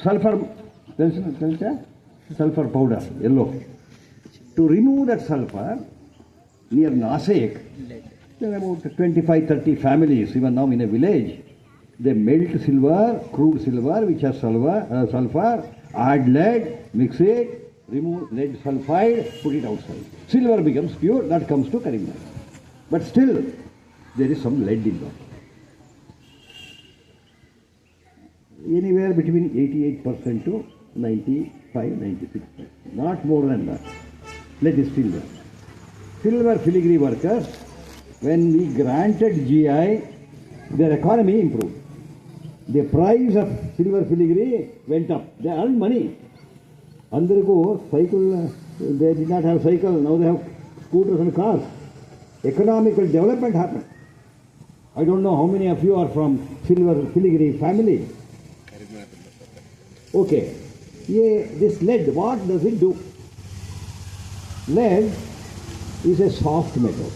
sulfur, sulfur powder, yellow. To remove that sulfur, near Nasik, there are about 25-30 families, even now in a village. They melt silver, crude silver, which has sulfur, add lead, mix it, remove lead sulfide, put it outside. Silver becomes pure, that comes to Karimnagar. But still, there is some lead in that. Anywhere between 88% to 95-96%. Not more than that. Lead is still there. Silver filigree workers, when we granted GI, their economy improved. The price of silver filigree went up. They earned money. Andariku cycle, they did not have cycle, now they have scooters and cars. Economical development happened. I don't know how many of you are from silver filigree family. Okay. Yeah, this lead, what does it do? Lead is a soft metal,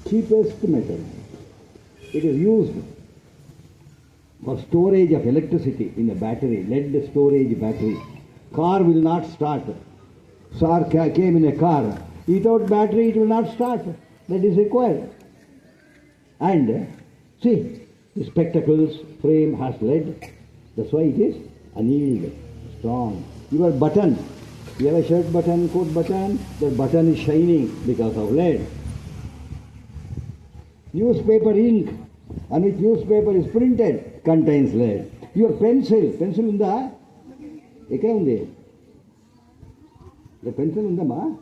cheapest metal. It is used for storage of electricity in a battery, lead storage battery. Car will not start. Sir came in a car. Without battery, it will not start. That is required. And see, the spectacles frame has lead. That's why it is annealed, strong. Your button, you have a shirt button, coat button, the button is shining because of lead. Newspaper ink, on which newspaper is printed, contains lead. Your pencil unda? Ekkada undi? The pencil undama?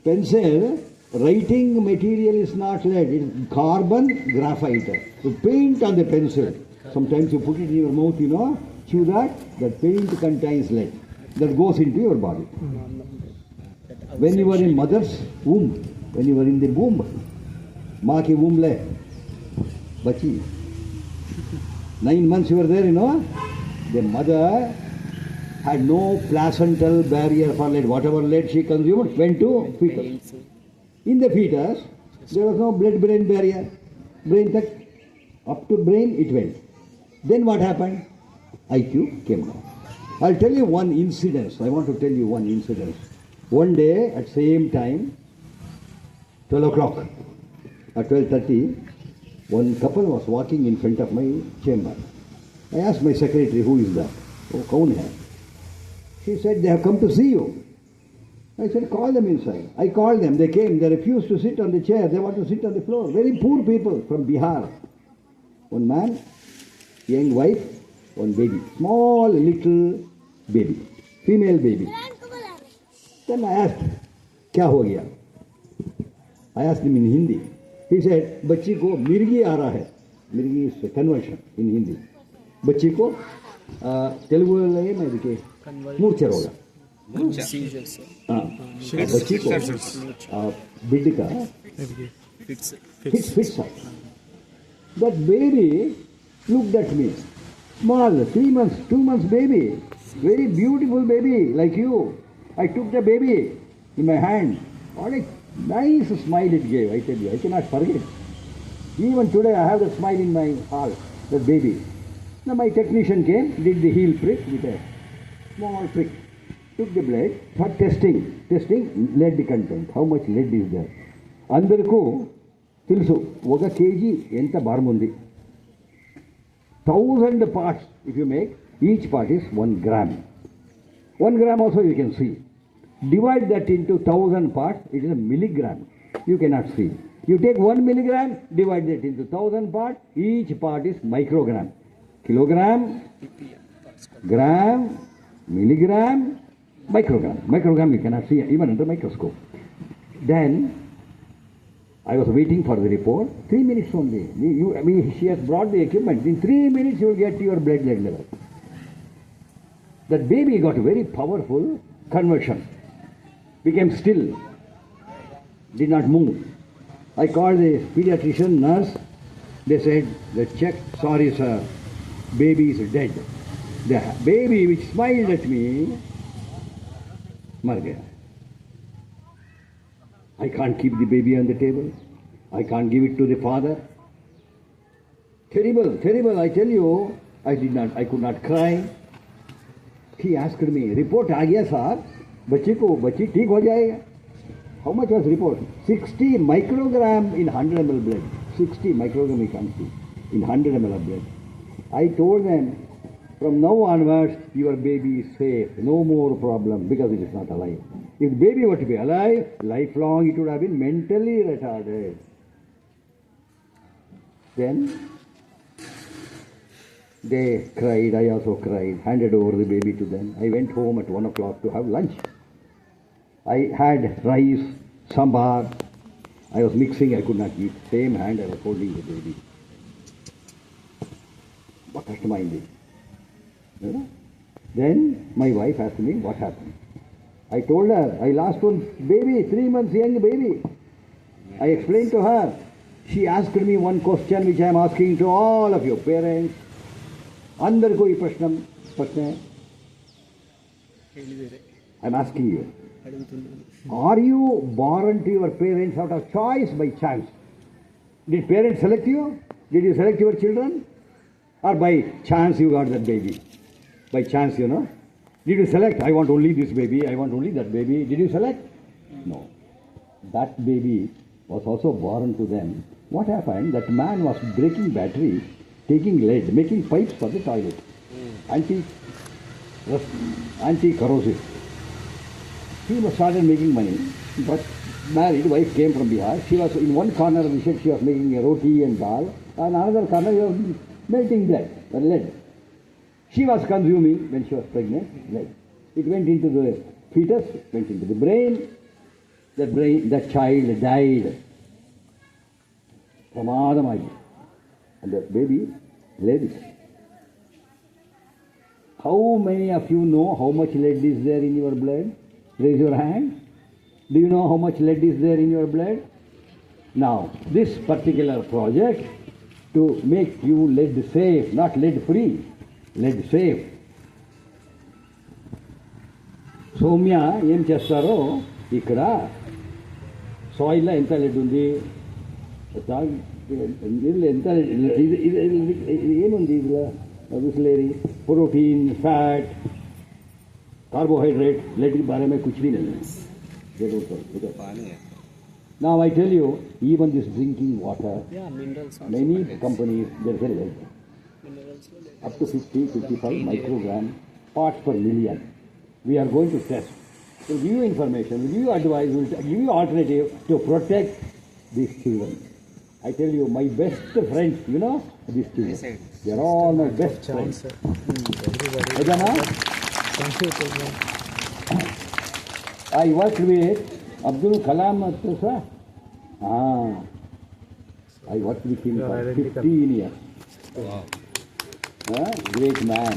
Pencil, writing material is not lead, it is carbon graphite. You paint on the pencil. Sometimes you put it in your mouth, chew that paint contains lead. That goes into your body. When you were in mother's womb, when you were in the womb, maa ki womb le, bachi. 9 months you were there, the mother had no placental barrier for lead. Whatever lead she consumed went to fetus. In the fetus, there was no blood-brain barrier. Brain touch, up to brain it went. Then what happened? IQ came down. I'll tell you one incident. I want to tell you one incident. One day at same time, 12 o'clock, at 12:30, one couple was walking in front of my chamber. I asked my secretary, who is that? Oh, kaun hai? She said, they have come to see you. I said, call them inside. I called them. They came. They refused to sit on the chair. They want to sit on the floor. Very poor people from Bihar. One man, young wife, one baby. Small little baby. Female baby. Then I asked, kya ho gaya? I asked him in Hindi. He said, बच्ची को मिर्गी आ रहा है. मिर्गी is conversion in Hindi. बच्ची को तेलुगु लगे मैं देखिए मूर्छा होगा. बच्ची को बिड का fits up. That baby looked at me. Small, 3 months, 2 months baby. Very beautiful baby like you. I took the baby in my hand. What a nice smile it gave, I tell you. I cannot forget. Even today I have that smile in my heart, that baby. Now my technician came, did the heel prick with a small prick. Took the blade, thought testing, lead content. How much lead is there? అందరికీ తెలుసు 1 kg ఎంత భారం ఉంది. 1000 parts if you make, each part is 1 gram. 1 gram also you can see. Divide that into 1000 parts, it is a milligram. You cannot see. You take 1 milligram, divide that into 1000 parts, each part is microgram. Kilogram, gram, milligram, microgram. Microgram you cannot see even under microscope. Then I was waiting for the report. 3 minutes only. She has brought the equipment. In 3 minutes you will get your blood lead level. That baby got very powerful conversion. Became still. Did not move. I called the pediatrician, nurse. They said, they checked. Sorry sir, baby is dead. The baby which smiled at me, mar gaya. I can't keep the baby on the table. I can't give it to the father. Terrible, terrible, I tell you. I could not cry. He asked me, report आ गया sir, बच्ची ठीक हो जाएगा. How much was report? 60 microgram in 100 ml blood. 60 microgram you can see in 100 ml of blood. I told them, from now onwards, your baby is safe. No more problem because it is not alive. If the baby were to be alive, lifelong it would have been mentally retarded. Then they cried, I also cried, handed over the baby to them. I went home at 1 o'clock to have lunch. I had rice, sambar. I was mixing, I could not eat. Same hand I was holding the baby. What customized? You know? Then my wife asked me what happened. I told her, I lost one baby, 3 months young baby. I explained to her. She asked me one question which I am asking to all of you, parents. अंदर कोई प्रश्न है? I am asking you. Are you born to your parents out of choice by chance? Did parents select you? Did you select your children? Or by chance you got that baby? By chance, you know. Did you select, I want only this baby, I want only that baby? Did you select? No. That baby was also born to them. What happened? That man was breaking batteries, taking lead, making pipes for the toilet. Anti-corrosive. He started making money, but married, wife came from Bihar. She was in one corner of the shed, she was making a roti and dal, and another corner, she was melting lead. She was consuming, when she was pregnant, lead. It went into the fetus, went into the brain. That child died. Pramadamai. And the baby led. How many of you know how much lead is there in your blood? Raise your hand. Do you know how much lead is there in your blood? Now, this particular project to make you lead safe, not lead free, lead safe. Soumya ఏం చేస్తారో ఇక్కడ సాయిల్లో ఎంత lead ఉంది, ఎంత ఏముంది ఇదిలో Bisleri, protein, fat, carbohydrate, lead के बारे में कुछ भी नहीं है. Now I tell you, even this drinking water, many companies, they sell lead. Up to 50-55 microgram parts per million. We are going to test. We'll give you information, we'll give you advice, we'll give you alternative to protect these children. I tell you, my best friends, you know, these children. They are all my best friends. I worked with Abdul Kalam, sir. I worked with him for 15 years. Wow. Great man.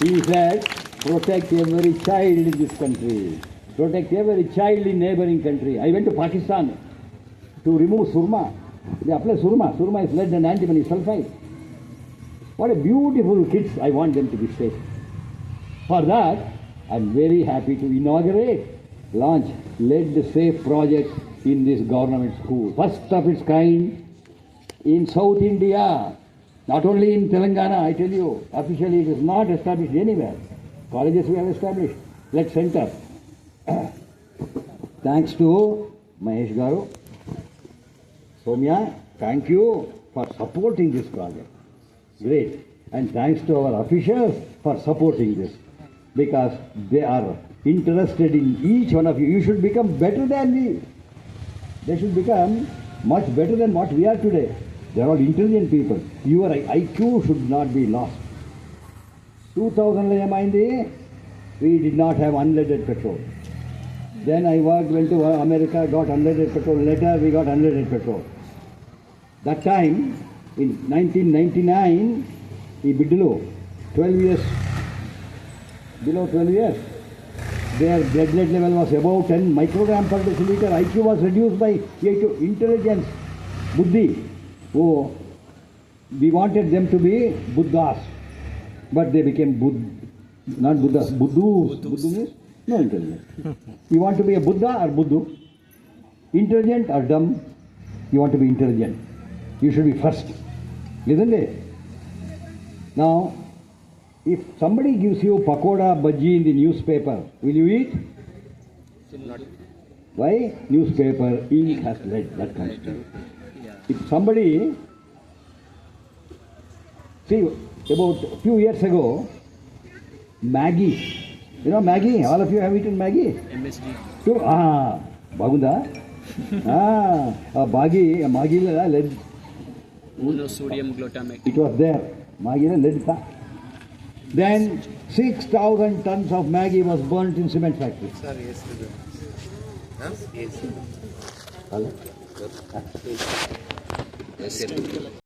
He said, protect every child in this country. Protect every child in neighboring country. I went to Pakistan to remove surma. They apply surma. Surma is lead and antimony sulfide. What a beautiful kids. I want them to be safe. For that, I am very happy to launch Lead Safe project in this government school. First of its kind in South India. Not only in Telangana, I tell you, officially it is not established anywhere. Colleges we have established. Lead Center. Thanks to Mahesh Garu. Soumya, thank you for supporting this project. Great. And thanks to our officials for supporting this. Because they are interested in each one of you. You should become better than me. They should become much better than what we are today. They are all intelligent people. Your IQ should not be lost. 2000 we did not have unleaded petrol. Then I went to America, got unleaded petrol. Later we got unleaded petrol. That time, in 1999, below 12 years, their blood lead level was above 10 microgram per deciliter. IQ was reduced by 8. Intelligence, buddhi. Oh, we wanted them to be Buddhas, but they became not Buddhas, Buddhus. Buddhu means no intelligence. You want to be a Buddha or Buddhu? Intelligent or dumb? You want to be intelligent. You should be first. Isn't it? Now, if somebody gives you pakoda bhaji in the newspaper, will you eat? Not. Why? Newspaper, ink has lead, that comes to. If somebody, see, about a few years ago, Maggie, you know Maggie, all of you have eaten Maggie? MSG. So, bagunda? Maggie lead, Monosodium glutamate. it was there. Maggie lead tha. Then 6,000 tons of Maggie was burnt in cement factory. Sir, yes, sir. Huh? Yes. Hello? Yes, sir.